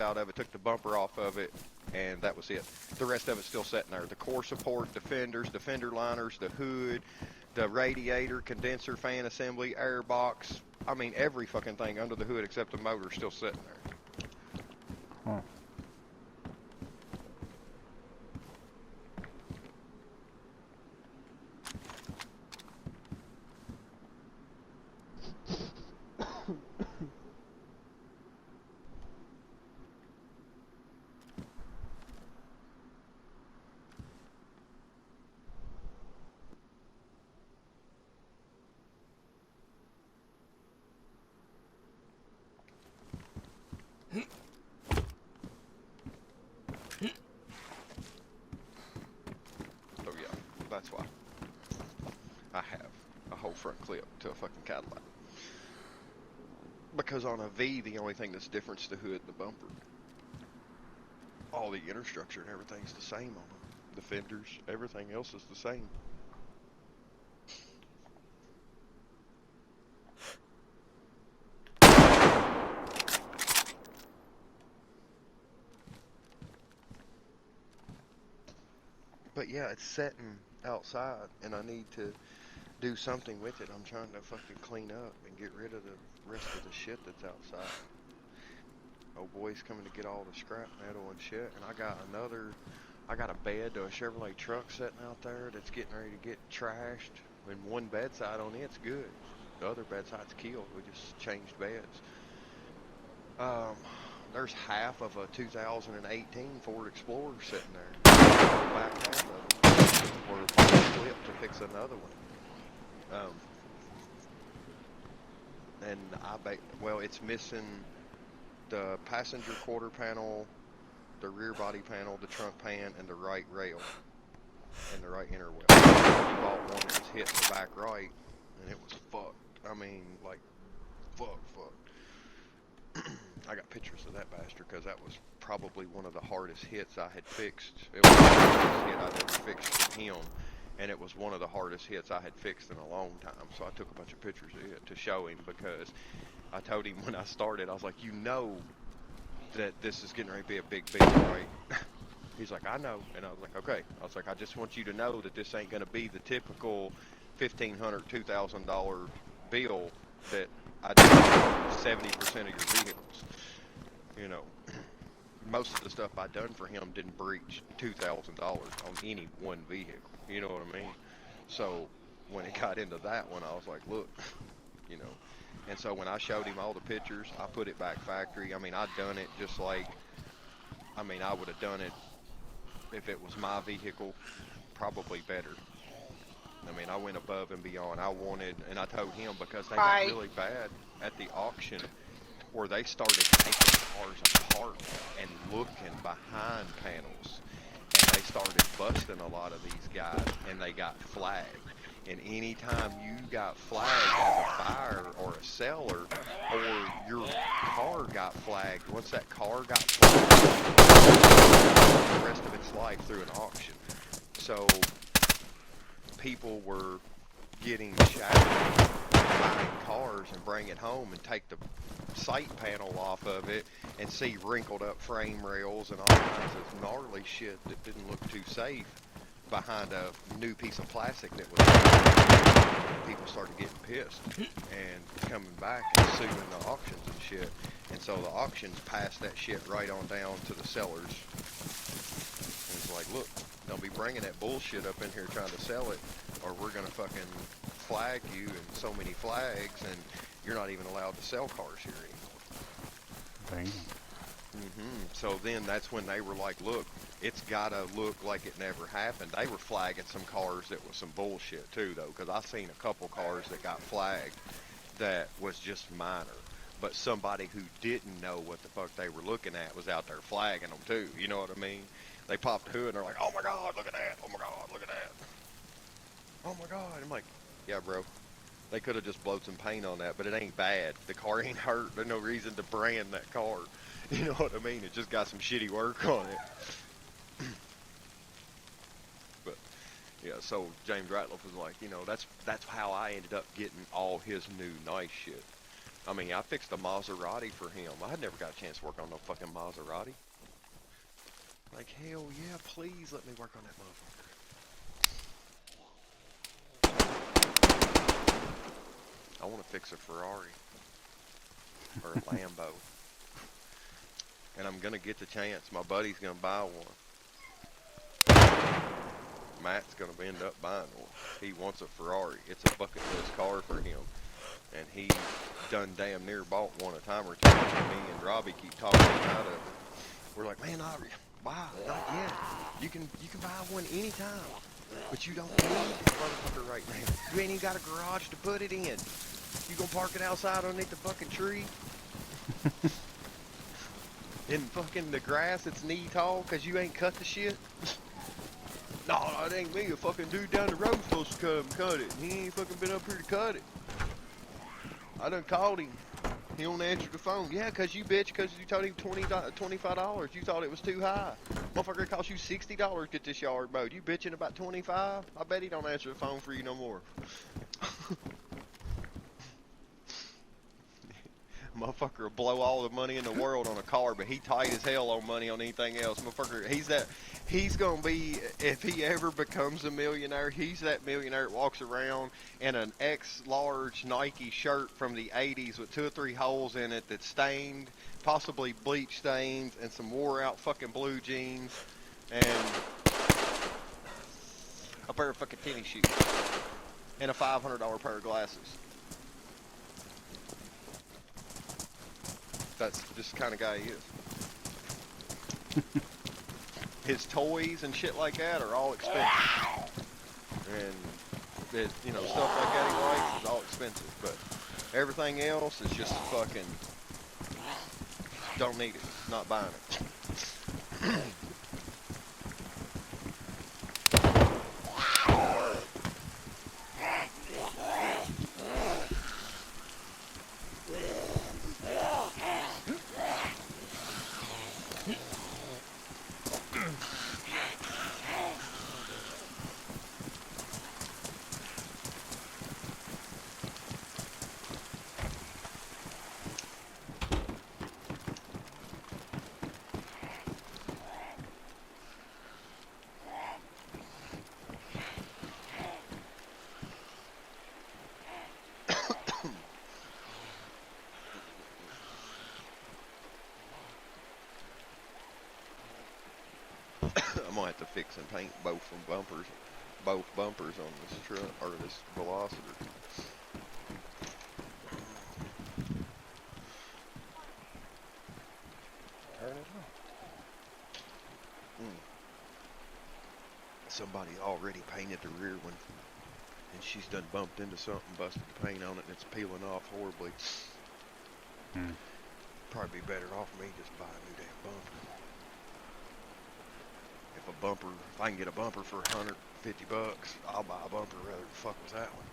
out of it, took the bumper off of it, and that was it. The rest of it's still sitting there. The core support, the fenders, the fender liners, the hood, the radiator, condenser, fan assembly, air box. I mean, every fucking thing under the hood except the motor still sitting there. Huh. So yeah, that's why I have a whole front clip to a fucking Cadillac. Because on a V, the only thing that's different is the hood and the bumper. All the inner structure and everything's the same on them. The fenders, everything else is the same. But yeah, it's sitting outside, and I need to do something with it. I'm trying to fucking clean up and get rid of the rest of the shit that's outside. Old boy's coming to get all the scrap metal and shit, and I got a bed to a Chevrolet truck sitting out there that's getting ready to get trashed. And one bedside on it's good. The other bedside's killed. We just changed beds. There's half of a 2018 Ford Explorer sitting there. The back half of it. We're equipped to fix another one. And well, it's missing the passenger quarter panel, the rear body panel, the trunk pan, and the right rail, and the right inner wheel. He bought one that was hit in the back right, and it was fucked. I mean, like, fucked. I got pictures of that bastard because that was probably one of the hardest hits I had fixed. It was the hardest hit I'd ever fixed from him, and it was one of the hardest hits I had fixed in a long time. So I took a bunch of pictures of it to show him because I told him when I started, I was like, you know that this is getting ready to be a big bill, right? He's like, I know. And I was like, okay. I was like, I just want you to know that this ain't going to be the typical $1,500, $2,000 bill that I do 70% of your vehicles. You know, most of the stuff I done for him didn't breach $2,000 on any one vehicle. You know what I mean? So when it got into that one, I was like, look, you know. And so when I showed him all the pictures, I put it back factory. I mean, I'd done it just like, I mean, I would have done it if it was my vehicle, probably better. I mean, I went above and beyond. I wanted, and I told him because they got Hi. really bad at the auction where they started taking cars apart and looking behind panels. And they started busting a lot of these guys, and they got flagged. And anytime you got flagged as a buyer or a seller, or your car got flagged, once that car got flagged, the rest of its life through an auction. So people were getting shattered, buying cars and bring it home and take the sight panel off of it and see wrinkled up frame rails and all kinds of gnarly shit that didn't look too safe behind a new piece of plastic that was. People started getting pissed and coming back and suing the auctions and shit. And so the auctions passed that shit right on down to the sellers. And it's like, look, don't be bringing that bullshit up in here trying to sell it, or we're gonna fucking flag you and so many flags, and you're not even allowed to sell cars here anymore. Dang. So then that's when they were like, look, it's gotta look like it never happened. They were flagging some cars that was some bullshit too, though, because I seen a couple cars that got flagged that was just minor. But somebody who didn't know what the fuck they were looking at was out there flagging them too. You know what I mean? They popped the hood and they're like, oh my God, look at that. Oh my God, look at that. Oh my God. I'm like, yeah, bro. They could have just blowed some paint on that, but it ain't bad. The car ain't hurt. There's no reason to brand that car. You know what I mean? It just got some shitty work on it. But yeah, so James Ratliff was like, you know, that's how I ended up getting all his new nice shit. I mean, I fixed a Maserati for him. I had never got a chance to work on no fucking Maserati. Like, hell yeah, please let me work on that motherfucker. I want to fix a Ferrari. Or a Lambo. And I'm going to get the chance. My buddy's going to buy one. Matt's going to end up buying one. He wants a Ferrari. It's a bucket list car for him. And he done damn near bought one a time or two. Me and Robbie keep talking him out of it. We're like, man, why? Not yet. You can buy one anytime. But you don't need a motherfucker right now. You ain't even got a garage to put it in. You gonna park it outside underneath the fucking tree? In fucking the grass that's knee tall because you ain't cut the shit? No, it ain't me. A fucking dude down the road supposed to come and cut it. He ain't fucking been up here to cut it. I done called him. He don't answer the phone. Yeah, because you bitch, because you told him $25. You thought it was too high. Motherfucker, it cost you $60 to get this yard mowed. You bitching about 25? I bet he don't answer the phone for you no more. Motherfucker will blow all the money in the world on a car, but he tight as hell on money on anything else. Motherfucker, he's gonna be, if he ever becomes a millionaire, he's that millionaire that walks around in an X-large Nike shirt from the 80s with 2 or 3 holes in it that's stained, possibly bleach stains, and some wore out fucking blue jeans, and a pair of fucking tennis shoes, and a $500 pair of glasses. That's just the kind of guy he is. His toys and shit like that are all expensive. And, stuff like that he likes is all expensive. But everything else is just fucking, don't need it. Not buying it. I'm gonna have to fix and paint both bumpers on this truck, or this Velociter. Turn it on. Somebody already painted the rear one, and she's done bumped into something, busted the paint on it, and it's peeling off horribly. Probably be better off me just buy a new damn bumper. If I can get a bumper for $150, I'll buy a bumper rather than fuck with that one.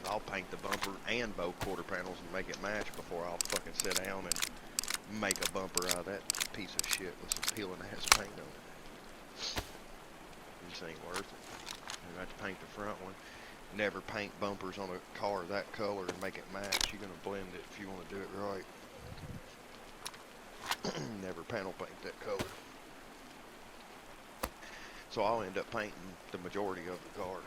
Cause I'll paint the bumper and both quarter panels and make it match before I'll fucking sit down and make a bumper out of that piece of shit with some peeling ass paint on it. This ain't worth it. You have to paint the front one. Never paint bumpers on a car that color and make it match. You're gonna blend it if you want to do it right. Never panel paint that color. So I'll end up painting the majority of the car.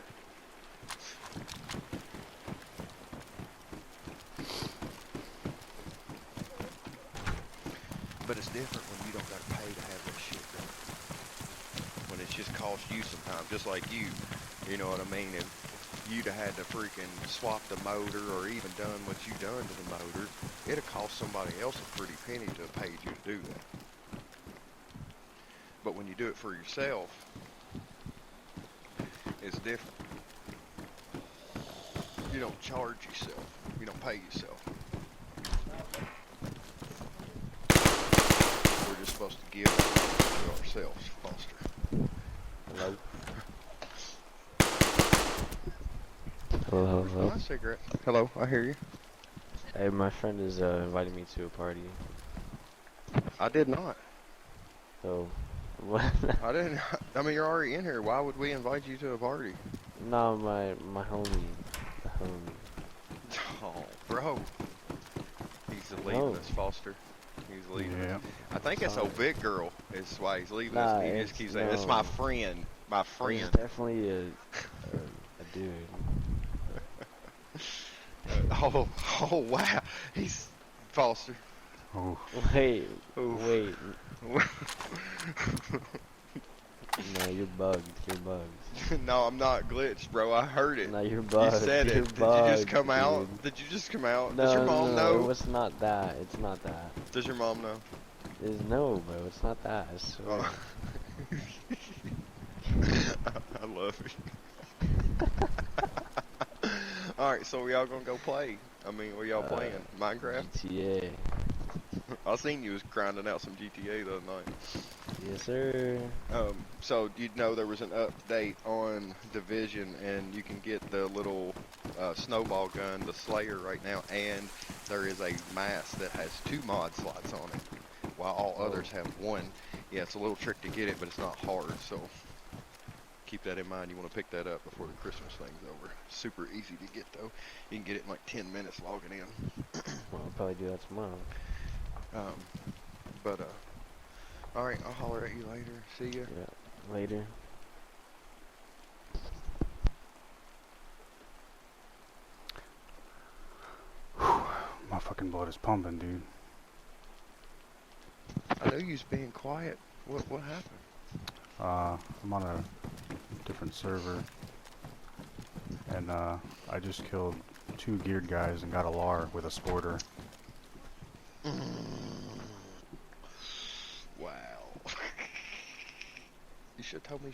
But it's different when you don't gotta pay to have that shit done. When it's just cost you some time, just like you know what I mean? If you'd have had to freaking swap the motor or even done what you done to the motor, it'd have cost somebody else a pretty penny to have paid you to do that. But when you do it for yourself, it's different. You don't charge yourself. You don't pay yourself. We're just supposed to give to ourselves, Foster. Hello? Hello. My cigarette. Hello, I hear you. Hey, my friend is inviting me to a party. I did not. So, what? I didn't. I mean, you're already in here. Why would we invite you to a party? No, my homie telling me. Oh, bro. He's leaving No. us, Foster. He's leaving Yeah. us. I think it's Sorry. old big girl is why he's leaving us. Nah, And he just it's keeps saying, it's my no. friend. My It's friend. definitely a dude. Oh, oh, wow. He's Foster. Oh. Wait, Oof. wait. No, you're bugged. You're bugged. No, I'm not glitched, bro. I heard it. No, you're You bugged. said You're it. Did you just bugged, come out? dude. Did you just come out? Does your No, mom no, it know? was not that. It's not that. Does your mom know? It's no, bro. It's not that. I swear. Oh. I love it. Alright, so we all gonna go play. I mean, what y'all playing? Minecraft? GTA. I seen you was grinding out some GTA the other night. Yes, sir. So you'd know there was an update on Division, and you can get the little snowball gun, the Slayer, right now, and there is a mask that has 2 mod slots on it, while all others have 1. Yeah, it's a little trick to get it, but it's not hard, so keep that in mind. You want to pick that up before the Christmas thing's over. Super easy to get, though. You can get it in like 10 minutes logging in. Well, I'll probably do that tomorrow. Alright, I'll holler at you later. See ya. Yeah. Later. My fucking blood is pumping, dude. I know you was being quiet. What happened? I'm on a different server, and I just killed 2 geared guys and got a LAR with a sporter. Wow. You should have told me